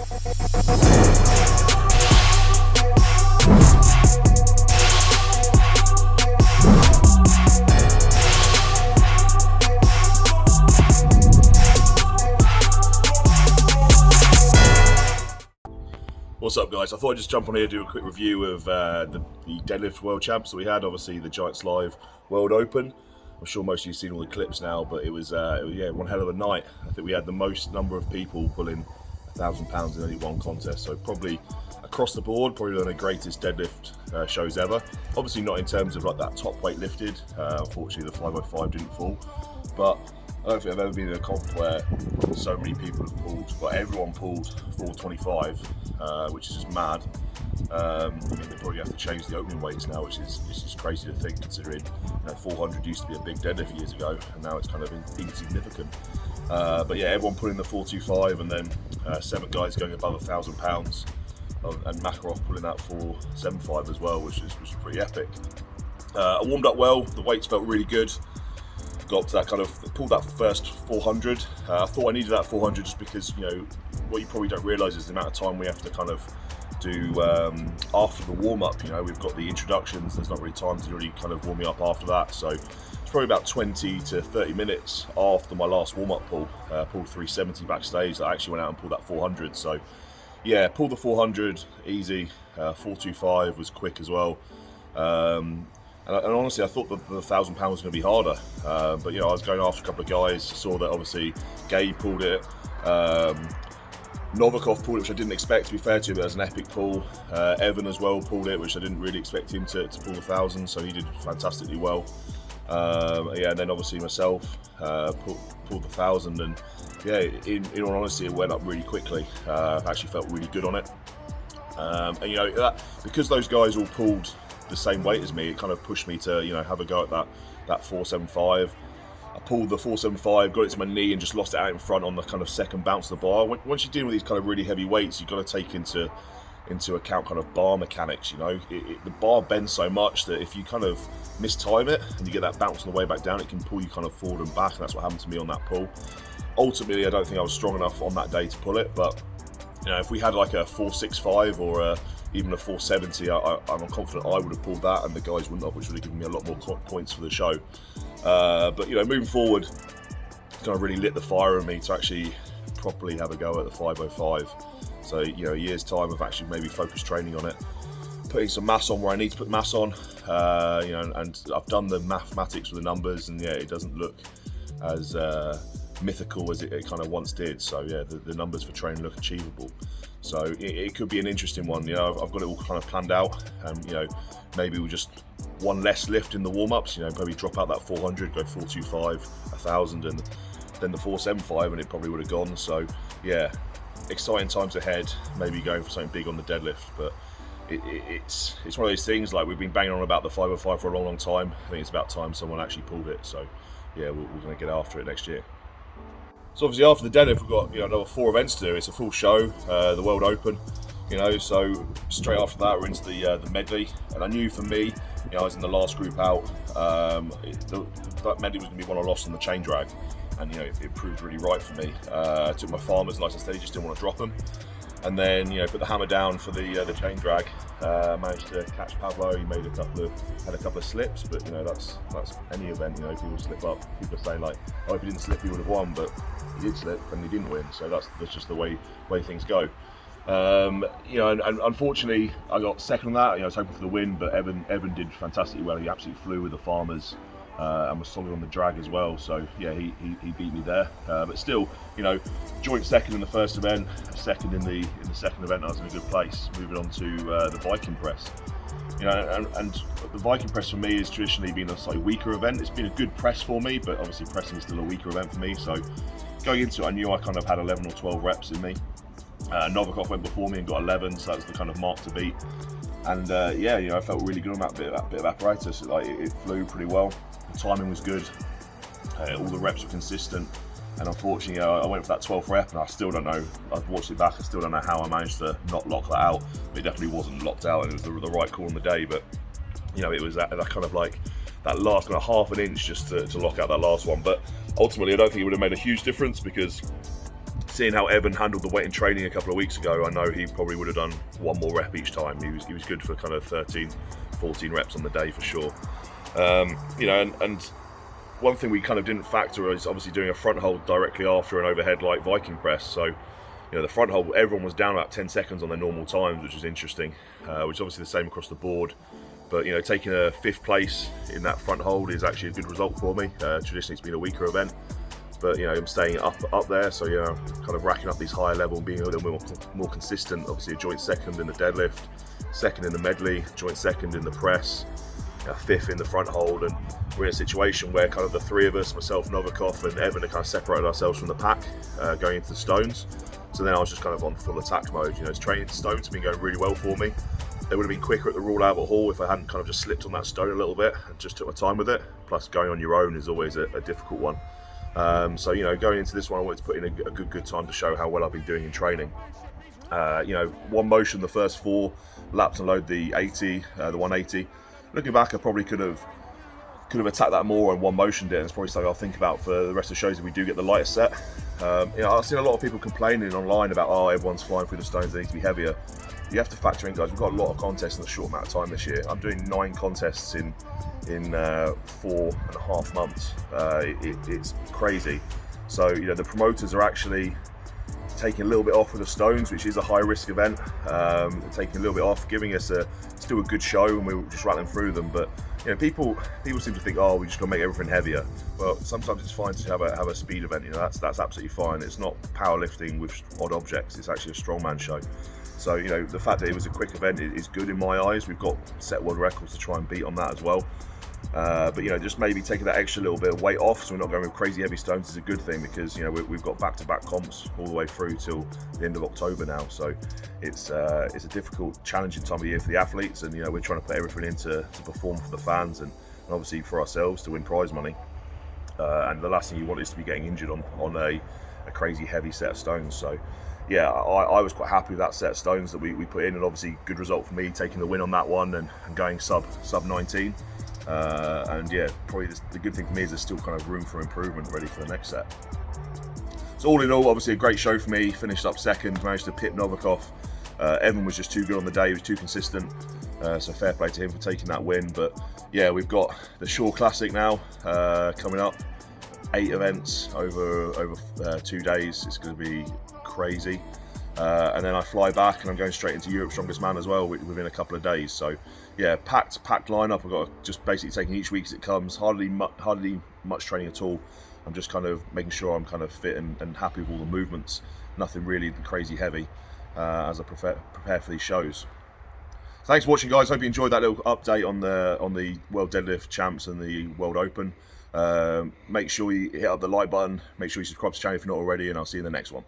What's up, guys? I thought I'd just jump on here and do a quick review of the Deadlift World Champs that we had. Obviously, the Giants Live World Open. I'm sure most of you have seen all the clips now, but it was one hell of a night. I think we had the most number of people pulling 1,000 pounds in only one contest. So probably across the board, probably one of the greatest deadlift shows ever. Obviously not in terms of like that top weight lifted. Unfortunately, the 505 didn't fall, but I don't think I've ever been in a comp where so many people have pulled, but everyone pulled 425, which is just mad. I mean, they probably have to change the opening weights now, which is just crazy to think, considering 400 used to be a big deadlift years ago, and now it's kind of insignificant. But yeah, everyone pulling the 425, and then 7 guys going above 1,000 pounds, and Makarov pulling that 475 as well, which is pretty epic. I warmed up well, the weights felt really good. Got to that kind of, pulled that first 400. I thought I needed that 400 just because, what you probably don't realise is the amount of time we have to kind of do after the warm-up. We've got the introductions, there's not really time to really kind of warm me up after that. So it's probably about 20 to 30 minutes after my last warm-up pull. Pulled 370 backstage, that I actually went out and pulled that 400. So yeah, pulled the 400 easy. 425 was quick as well. And honestly, I thought the 1,000 pounds was going to be harder, but I was going after a couple of guys. Saw that obviously Gabe pulled it, Novikov pulled it, which I didn't expect, to be fair to him, but it was an epic pull. Evan as well pulled it, which I didn't really expect him to pull 1,000, so he did fantastically well. And then obviously myself pulled the 1,000, and yeah, in all honesty, it went up really quickly. I actually felt really good on it, because those guys all pulled the same weight as me, it kind of pushed me to have a go at that 475. I pulled the 475, got it to my knee, and just lost it out in front on the kind of second bounce of the bar. Once you're dealing with these kind of really heavy weights, you've got to take into account kind of bar mechanics. The bar bends so much that if you kind of mistime it and you get that bounce on the way back down, it can pull you kind of forward and back, and that's what happened to me on that pull. Ultimately, I don't think I was strong enough on that day to pull it, but if we had like a 465 or even a 470, I'm confident I would have pulled that, and the guys wouldn't have, which would have given me a lot more points for the show. But moving forward, it's kind of really lit the fire in me to actually properly have a go at the 505. So a year's time of actually maybe focus training on it, putting some mass on where I need to put mass on. And I've done the mathematics with the numbers, and it doesn't look as mythical as it kind of once did. So yeah, the numbers for training look achievable. So it could be an interesting one. I've got it all kind of planned out, and maybe we'll just one less lift in the warm-ups. Probably drop out that 400, go 425, 1,000, and then the 475, and it probably would have gone. So yeah, exciting times ahead. Maybe going for something big on the deadlift, but it's one of those things, like we've been banging on about the 505 for a long time. I think it's about time someone actually pulled it. So yeah, we're going to get after it next year. So obviously after the deadlift, we've got another 4 events to do. It's a full show, the World Open, so straight after that we're into the Medley. And I knew for me, I was in the last group out, that Medley was going to be one I lost on the chain drag, and it proved really right for me. I took my farmers nice and steady, just didn't want to drop them, and then put the hammer down for the chain drag. Managed to catch Pablo. He had a couple of slips, but that's any event. People slip up. People are saying like, oh, if he didn't slip, he would have won, but he did slip and he didn't win. So that's just the way things go. And unfortunately, I got second on that. I was hoping for the win, but Evan did fantastically well. He absolutely flew with the farmers. And was solid on the drag as well, so yeah, he beat me there. But still, joint second in the first event, second in the second event. I was in a good place. Moving on to the Viking press, and the Viking press for me has traditionally been a slightly weaker event. It's been a good press for me, but obviously pressing is still a weaker event for me. So going into it, I knew I kind of had 11 or 12 reps in me. Novikov went before me and got 11, so that was the kind of mark to beat. And I felt really good on that bit of apparatus. It flew pretty well. The timing was good. All the reps were consistent. And unfortunately, I went for that 12th rep, and I still don't know. I've watched it back. I still don't know how I managed to not lock that out. But it definitely wasn't locked out, and it was the right call on the day. But it was that kind of like that last kind of half an inch just to lock out that last one. But ultimately, I don't think it would have made a huge difference, because seeing how Evan handled the weight in training a couple of weeks ago, I know he probably would have done one more rep each time. He was good for kind of 13, 14 reps on the day for sure. You know, and one thing we kind of didn't factor is obviously doing a front hold directly after an overhead like Viking press. So, you know, the front hold, everyone was down about 10 seconds on their normal times, which is interesting, which is obviously the same across the board. But, you know, taking a 5th place in that front hold is actually a good result for me. Traditionally, it's been a weaker event. But, you know, I'm staying up there, so, you know, kind of racking up these higher level and being a little more consistent. Obviously, a joint 2nd in the deadlift, 2nd in the medley, joint 2nd in the press, 5th in the front hold. And we're in a situation where kind of the 3 of us, myself, Novikov and Evan, are kind of separated ourselves from the pack going into the stones. So then I was just kind of on full attack mode. You know, training stones have been going really well for me. They would have been quicker at the Royal Albert Hall if I hadn't kind of just slipped on that stone a little bit and just took my time with it. Plus, going on your own is always a difficult one. So, you know, going into this one, I wanted to put in a good time to show how well I've been doing in training. You know, one motion, the first 4 laps and load the 80, the 180. Looking back, I probably could have attacked that more and one motioned it, and it's probably something I'll think about for the rest of the shows if we do get the lighter set. You know, I've seen a lot of people complaining online about, oh, everyone's flying through the stones, they need to be heavier. You have to factor in, guys, we've got a lot of contests in a short amount of time this year. I'm doing 9 contests in 4.5 months. It's crazy. So, you know, the promoters are actually taking a little bit off with the stones, which is a high risk event. Taking a little bit off, giving us still a good show, and we're just rattling through them. But, you know, people seem to think, oh, we just got to make everything heavier. Well, sometimes it's fine to have a speed event. You know, that's absolutely fine. It's not powerlifting with odd objects. It's actually a strongman show. So, you know, the fact that it was a quick event is good in my eyes. We've got set world records to try and beat on that as well. But, you know, just maybe taking that extra little bit of weight off so we're not going with crazy heavy stones is a good thing, because, you know, we've got back-to-back comps all the way through till the end of October now. So it's a difficult, challenging time of year for the athletes, and, you know, we're trying to put everything in to perform for the fans and obviously for ourselves to win prize money. And the last thing you want is to be getting injured on a crazy heavy set of stones. So, yeah, I was quite happy with that set of stones that we put in, and obviously good result for me taking the win on that one and going sub 19. And yeah, probably the good thing for me is there's still kind of room for improvement ready for the next set. So all in all, obviously a great show for me. Finished up 2nd, managed to pip Novikov. Evan was just too good on the day, he was too consistent. So fair play to him for taking that win. But yeah, we've got the Shore Classic now coming up. 8 events over 2 days. It's going to be crazy. And then I fly back and I'm going straight into Europe's Strongest Man as well within a couple of days. So yeah, packed lineup. I've got just basically taking each week as it comes. Hardly much training at all. I'm just kind of making sure I'm kind of fit and happy with all the movements. Nothing really crazy heavy as I prepare for these shows. Thanks for watching, guys. Hope you enjoyed that little update on the World Deadlift Champs and the World Open. Make sure you hit up the like button. Make sure you subscribe to the channel if you're not already, and I'll see you in the next one.